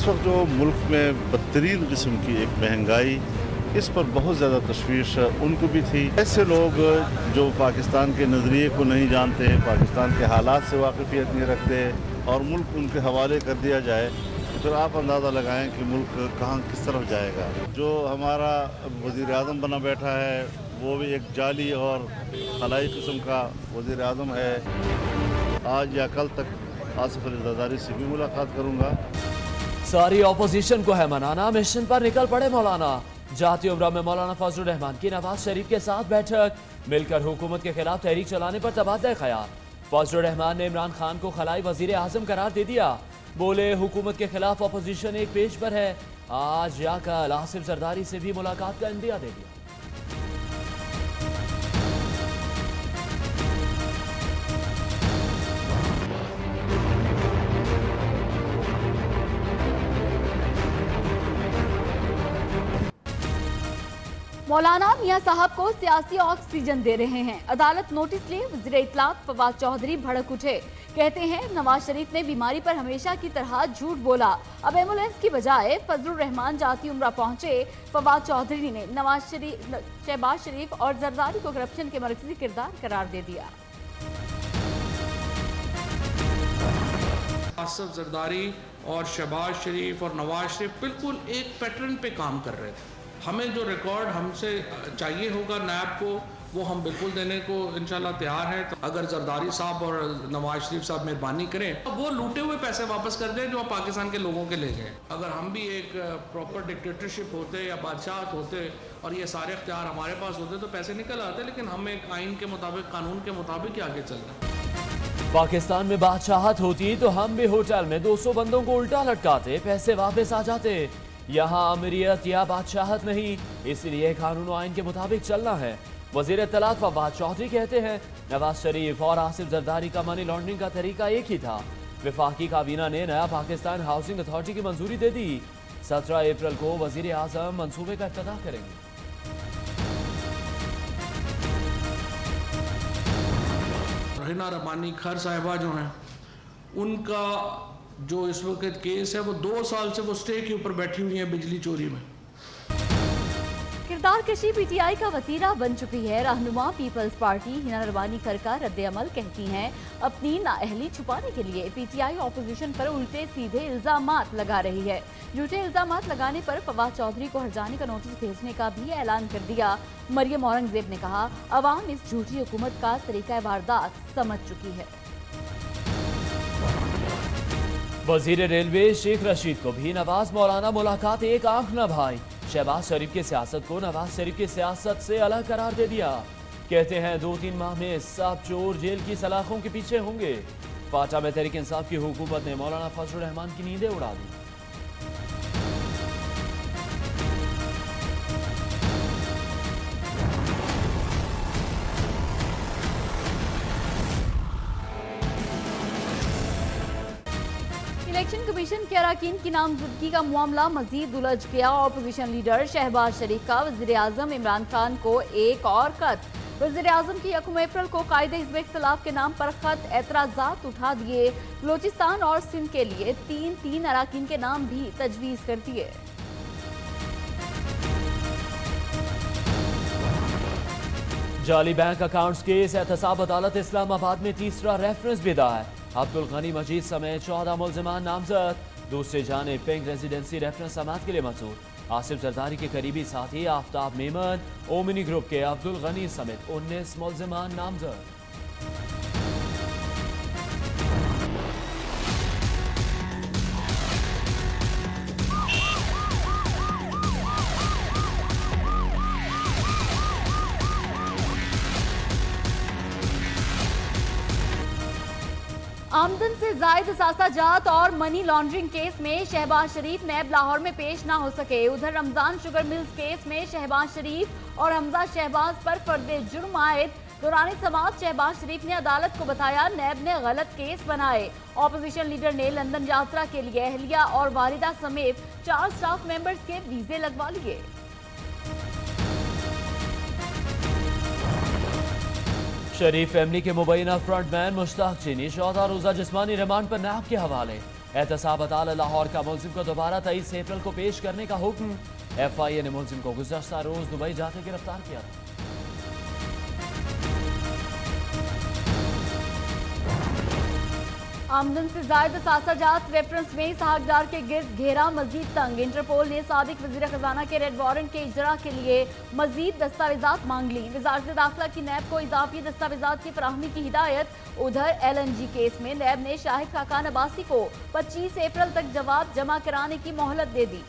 इस वक्त जो मुल्क में बदतरीन किस्म की एक महंगाई, इस पर बहुत ज़्यादा तशवीश उनको भी थी। ऐसे लोग जो पाकिस्तान के नज़रिए को नहीं जानते, पाकिस्तान के हालात से वाकफियत नहीं रखते और मुल्क उनके हवाले कर दिया जाए, तो फिर आप अंदाज़ा लगाएं कि मुल्क कहाँ किस तरफ जाएगा। जो हमारा वज़ीर आज़म बना बैठा है वो भी एक जाली और खलाई किस्म का वज़ीर आज़म है। आज या कल तक आसिफ अली ज़रदारी से भी मुलाकात करूँगा। सारी ऑपोजिशन को है मनाना, मिशन पर निकल पड़े मौलाना। जाती उम्रा में मौलाना फजलुर रहमान की नवाज शरीफ के साथ बैठक, मिलकर हुकूमत के खिलाफ तहरीक चलाने पर तबादला ख्याल। फजलुर रहमान ने इमरान खान को खलाई वजीर आजम करार दे दिया। बोले हुकूमत के खिलाफ ऑपोजिशन एक पेज पर है। आज या कल आसिफ जरदारी से भी मुलाकात का इंदिया दे दिया। मौलाना मियां साहब को सियासी ऑक्सीजन दे रहे हैं। अदालत नोटिस ले वज़ीर इत्तलात फवाद चौधरी भड़क उठे। कहते हैं नवाज शरीफ ने बीमारी पर हमेशा की तरह झूठ बोला। अब एम्बुलेंस की बजाय फजलुर रहमान जाती उम्रा पहुंचे। फवाद चौधरी ने शहबाज शरीफ और जरदारी को करप्शन के मरकजी किरदार करार दे दिया। आसिफ जरदारी और शहबाज शरीफ और नवाज शरीफ बिल्कुल एक पैटर्न पे काम कर रहे थे। हमें जो रिकॉर्ड हमसे चाहिए होगा नैब को, वो हम बिल्कुल देने को इंशाल्लाह तैयार हैं। तो अगर जरदारी साहब और नवाज शरीफ साहब मेहरबानी करें तो वो लूटे हुए पैसे वापस कर दें जो पाकिस्तान के लोगों के ले गए। अगर हम भी एक प्रॉपर डिक्टेटरशिप होते या बादशाहत होते और ये सारे इख्तियार हमारे पास होते तो पैसे निकल आते, लेकिन हम एक आइन के मुताबिक, कानून के मुताबिक ही आगे चलना। पाकिस्तान में बादशाहत होती तो हम भी होटल में 200 बंदों को उल्टा लटकाते, पैसे वापस आ जाते। यहाँ अमीरियत या बादशाहत नहीं, इसलिए कानून और आइन के मुताबिक चलना है। वज़ीर इत्तलात फवाद चौधरी कहते हैं नवाज शरीफ और आसिफ जरदारी का मनी लॉन्ड्रिंग का तरीका एक ही था। वफाकी काबीना ने नया पाकिस्तान हाउसिंग अथॉरिटी की मंजूरी दे दी। 17 अप्रैल को वज़ीर आज़म मंसूबे का इफ्तिताह करेंगे। रहीना रबानी खर साहिबा जो हैं, उनका जो इस वक्त केस है वो 2 साल से वो स्टे के ऊपर बैठी हुई है बिजली चोरी में। किरदार कशी पीटीआई का वतीरा बन चुकी है। रहनुमा पीपल्स पार्टी हिना रबानी कर का रद्द-ए-अमल कहती हैं अपनी नाअहली छुपाने के लिए पीटीआई ऑपोजिशन पर उल्टे सीधे इल्जामात लगा रही है। झूठे इल्जामात लगाने पर फवाद चौधरी को हटाने का नोटिस भेजने का भी ऐलान कर दिया। मरियम औरंगजेब ने कहा अवाम इस झूठी हुकूमत का तरीका वारदात समझ चुकी है। वजीर रेलवे शेख रशीद को भी नवाज मौलाना मुलाकात एक आंख न भाई। शहबाज शरीफ की सियासत को नवाज शरीफ की सियासत से अलग करार दे दिया। कहते हैं 2-3 माह में सब चोर जेल की सलाखों के पीछे होंगे। फाटा में तहरीक इंसाफ की हुकूमत ने मौलाना फजलुर रहमान की नींदें उड़ा दी। इलेक्शन कमीशन के अरकान की नामजदगी का मामला मजीद उलझ गया। ऑपोजिशन लीडर शहबाज शरीफ का वज़ीर आज़म इमरान खान को एक और खत। वज़ीर आज़म की 1 अप्रैल को कायदे हिज़्ब इख्तिलाफ के नाम पर खत एतराज़ात उठा दिए। बलोचिस्तान और सिंध के लिए 3 अरकान के नाम भी तजवीज़ कर दिए। जाली बैंक अकाउंट्स केस एहतसाब अदालत इस्लामाबाद में तीसरा रेफरेंस भी दायर। अब्दुल गनी मजीद समेत 14 मुल्ज़िमान नामजद। दूसरी जानिब पिंक रेजिडेंसी रेफरेंस समात के लिए मंजूर। आसिफ जरदारी के करीबी साथी आफ्ताब मेमन, ओमिनी ग्रुप के अब्दुल गनी समेत 19 मुल्ज़िमान नामजद। आमदन से जायद असासा जात और मनी लॉन्ड्रिंग केस में शहबाज शरीफ नैब लाहौर में पेश ना हो सके। उधर रमजान शुगर मिल्स केस में शहबाज शरीफ और हमजा शहबाज पर फर्दे जुर्म आयद। दौरान समाअत शहबाज शरीफ ने अदालत को बताया नैब ने गलत केस बनाए। ऑपोजिशन लीडर ने लंदन यात्रा के लिए अहलिया और वालिदा समेत 4 स्टाफ मेंबर्स के वीजे लगवा लिए। शरीफ फैमिली के मुबैना फ्रंटमैन मुश्ताक चीनी 14 रोजा जिस्मानी रिमांड पर नैब के हवाले। एहतसाब अदालत लाहौर का मुलजिम को दोबारा 23 अप्रैल को पेश करने का हुक्म। FIA ने मुलजिम को गुज़श्ता रोज दुबई जाते गिरफ्तार किया था। आमदन से जायद सासाजात रेफरेंस में इसहाकडार के गिर्द घेरा मजीद तंग। इंटरपोल ने साबिक वजीर खजाना के रेड वारंट के इजरा के लिए मजीद दस्तावेजात मांग ली। वजारत दाखिला की नैब को इजाफी दस्तावेजात की फराहमी की हिदायत। उधर LNG केस में नैब ने शाहिद खाकान अब्बासी को 25 अप्रैल तक जवाब जमा कराने की मोहलत दे दी।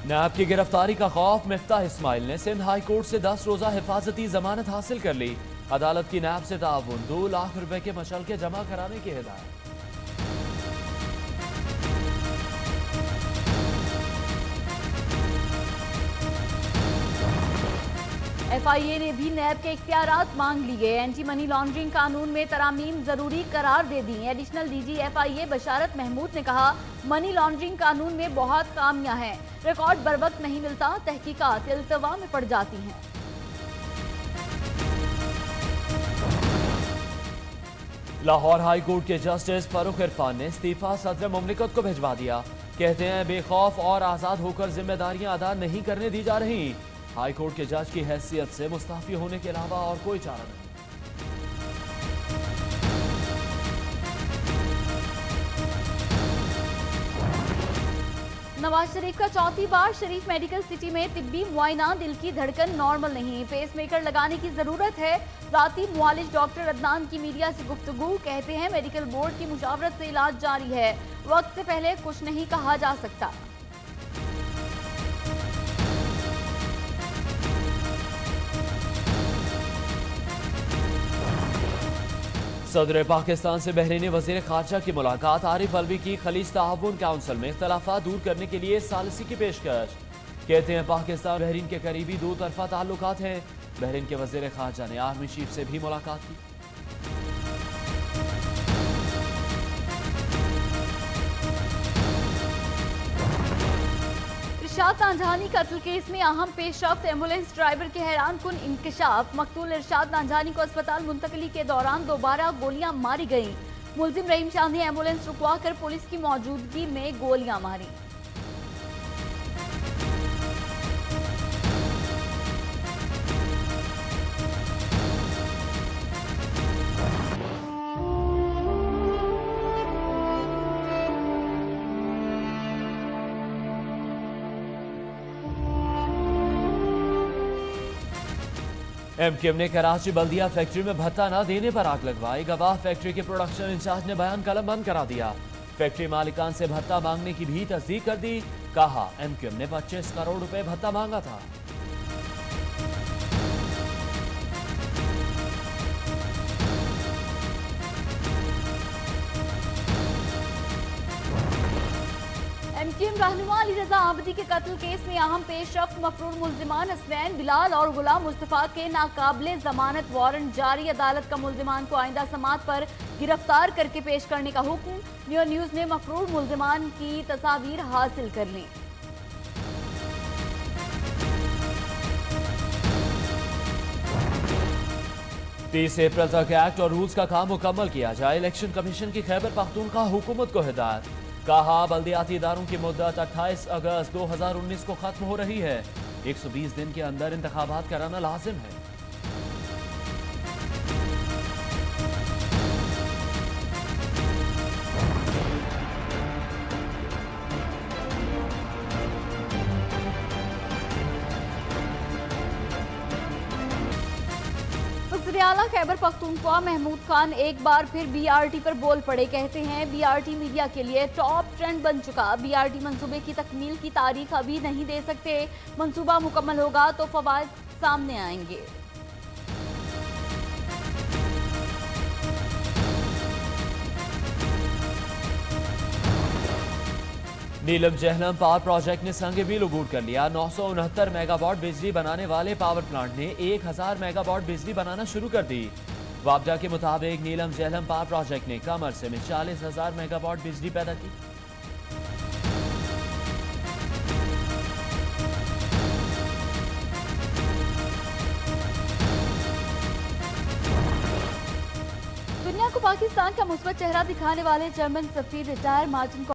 नैब की गिरफ्तारी का खौफ। मिफ्ताह इस्माइल ने सिंध हाई कोर्ट से 10 रोजा हिफाजती जमानत हासिल कर ली। अदालत की नैब से ताउन 2 लाख रुपए के मशल्के जमा कराने की हिदायत। FIA ने भी नैब के इख्तियारात मांग लिए। एंटी मनी लॉन्ड्रिंग कानून में तरामीम जरूरी करार दे दी। एडिशनल DG FIA बशारत महमूद ने कहा, मनी लॉन्ड्रिंग कानून में बहुत खामियां हैं, रिकॉर्ड बर वक्त नहीं मिलता, तहकीकात इल्तवा में पड़ जाती हैं। लाहौर हाई कोर्ट के जस्टिस फारूक इरफान ने इस्तीफा सदर मुमलिकत को भिजवा दिया। कहते हैं बेखौफ और आज़ाद होकर जिम्मेदारियां अदा नहीं करने दी जा रही। हाई कोर्ट के जज की हैसियत से मुस्ताफी होने के अलावा और कोई चारा नहीं। नवाज शरीफ का चौथी बार शरीफ मेडिकल सिटी में तिब्बी मुआयना। दिल की धड़कन नॉर्मल नहीं, पेस मेकर लगाने की जरूरत है। जाती मुआलिज डॉक्टर अदनान की मीडिया से गुफ्तगू। कहते हैं मेडिकल बोर्ड की मुशावरत से इलाज जारी है, वक्त से पहले कुछ नहीं कहा जा सकता। सदर पाकिस्तान से बहरीनी वजीर खारजा की मुलाकात। आरिफ अलवी की खलीज ताउन काउंसिल में इख्तलाफात दूर करने के लिए सालिसी की पेशकश। कहते हैं पाकिस्तान बहरीन के करीबी दो तरफा ताल्लुकात हैं। बहरीन के वजीर खारजा ने आर्मी चीफ से भी मुलाकात की। इरशाद नांझानी कत्ल केस में अहम पेशरफ्त। एम्बुलेंस ड्राइवर के हैरान कुन इंकशाफ। मकतूल इरशाद नांझानी को अस्पताल मुंतकली के दौरान दोबारा गोलियां मारी गईं। मुलजिम रहीम शाह ने एम्बुलेंस रुकवा कर पुलिस की मौजूदगी में गोलियां मारी। MQM ने कराची बल्दिया फैक्ट्री में भत्ता न देने पर आग लगवाई। गवाह फैक्ट्री के प्रोडक्शन इंचार्ज ने बयान कलम बंद करा दिया। फैक्ट्री मालिकान से भत्ता मांगने की भी तस्दीक कर दी। कहा MQM ने 25 करोड़ रुपए भत्ता मांगा था। MQM रहनुमा अली रजा आबदी के कत्ल केस में अहम पेशरफ्त। मफरूर मुल्जिमान हसनैन बिलाल और गुलाम मुस्तफ़ा के नाकाबिले जमानत वारंट जारी। अदालत का मुल्जिमान को आइंदा समात पर गिरफ्तार करके पेश करने का हुक्म। न्यू न्यूज़ ने मफरूर मुल्जिमान की तस्वीर हासिल कर ली। 30 अप्रैल तक एक्ट और रूल्स का काम मुकम्मल किया जाए। इलेक्शन कमीशन की खैबर पख्तूनख्वा हुकूमत को हिदायत। कहा बल्दियाती इदारों की मुद्दत 28 अगस्त 2019 को खत्म हो रही है। 120 दिन के अंदर इंतखाबात कराना लाजिम है। वज़ीर-ए-आला खैबर पख्तूनख्वा महमूद खान एक बार फिर BRT पर बोल पड़े। कहते हैं BRT मीडिया के लिए टॉप ट्रेंड बन चुका। BRT मंसूबे की तकमील की तारीख अभी नहीं दे सकते। मंसूबा मुकम्मल होगा तो फवायद सामने आएंगे। नीलम जहलम पावर प्रोजेक्ट ने संग मील अबूर कर लिया। 969 मेगावाट बिजली बनाने वाले पावर प्लांट ने 1000 मेगावाट बिजली बनाना शुरू कर दी। वापडा के मुताबिक नीलम जहलम पावर प्रोजेक्ट ने कम अरसे में 40,000 मेगावाट बिजली पैदा की। दुनिया को पाकिस्तान का मुस्बत चेहरा दिखाने वाले जर्मन सफीर रिटायर मार्टिन